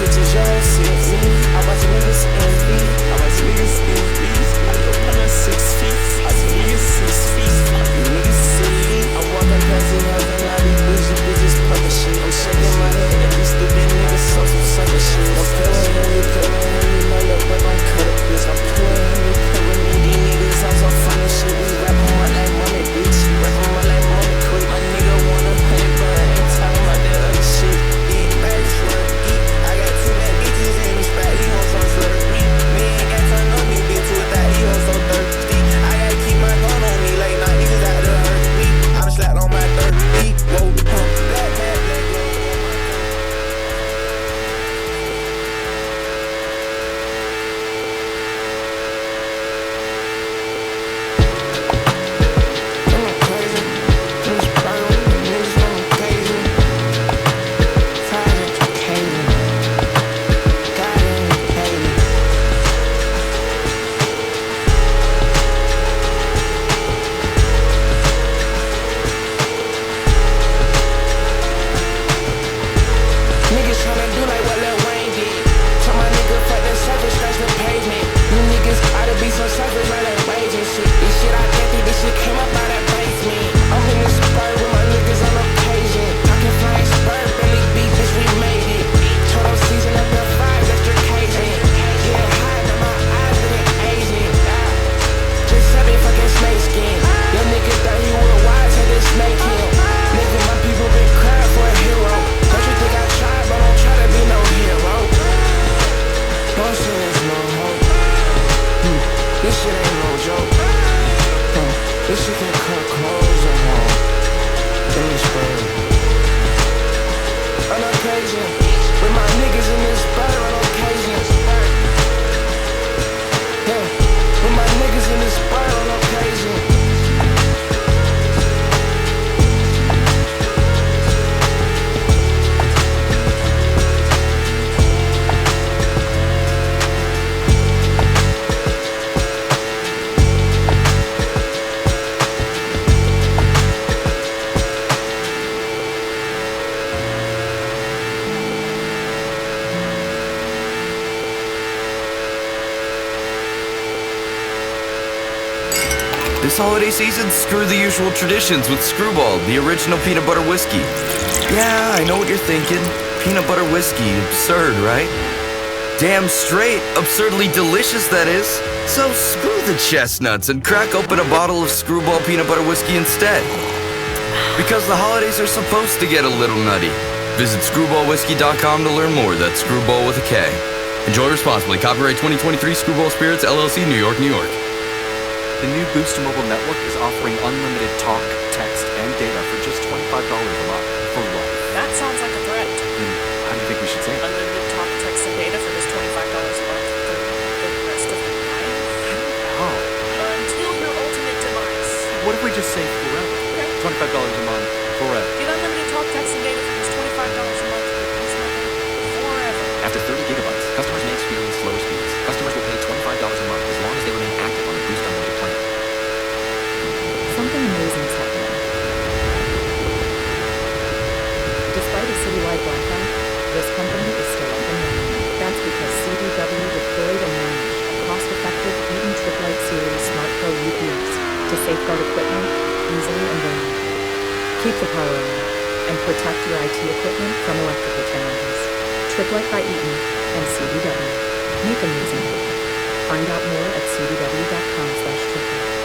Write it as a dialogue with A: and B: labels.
A: Bitches, y'all see me. I watch niggas envy. I watch niggas envy. I look on 6 feet. I see niggas 6 feet. Niggas see. I'm walking past the house and all these bitches pumping shit. I'm shaking my head at these stupid niggas on some sucker shit. I'm pulling in me, know your butt gon' cut a bitch. I'm pulling in me, these niggas on some funny shit. We rap 'em up like money, bitch. Rap 'em up like money quick. My nigga wanna pay, but I ain't talking about that other shit. Big bag, short, geek. I got 2 bad bitches in the spot. He on some slurpee. Me ain't got time no new bitch with that. He on so thirsty. I gotta keep my gun on me like nah, niggas out there hurt me. I'm slapped on my third beat. Whoa, huh. Black man, black glow.
B: This holiday season, screw the usual traditions with Screwball, the original peanut butter whiskey. Yeah, I know what you're thinking. Peanut butter whiskey, absurd, right? Damn straight, absurdly delicious, that is. So screw the chestnuts and crack open a bottle of Screwball peanut butter whiskey instead. Because the holidays are supposed to get a little nutty. Visit screwballwhiskey.com to learn more. That's Screwball with a K. Enjoy responsibly. Copyright 2023 Screwball Spirits, LLC, New York, New York.
C: The new Booster Mobile network is offering unlimited talk, text, and data for just $25 a month for life.
D: That sounds like a threat.
C: Then how do you think we should say it?
D: Unlimited talk, text, and data for just $25 a month for the rest of your life?
C: Oh.
D: Until your ultimate demise.
C: What if we just say forever?
D: Okay.
C: $25 a month, forever.
D: Get unlimited talk, text, and data for just $25 a month for Boost Mobile forever.
C: After 30 gigabytes, customers may experience slower speeds. Customers will pay $25 a month as long as they remain active on the Boost Unlimited plan.
E: Something amazing is happening. Despite a citywide blackout, this company is still up and running. That's because CDW deployed and managed a cost-effective Eaton Triplite Series Smart Pro UPS to safeguard equipment easily and reliably. Keep the power on and protect your IT equipment from electrical challenges. Triplite by Eaton and CDW. Make amazing. Find out more at cdw.com/triplite.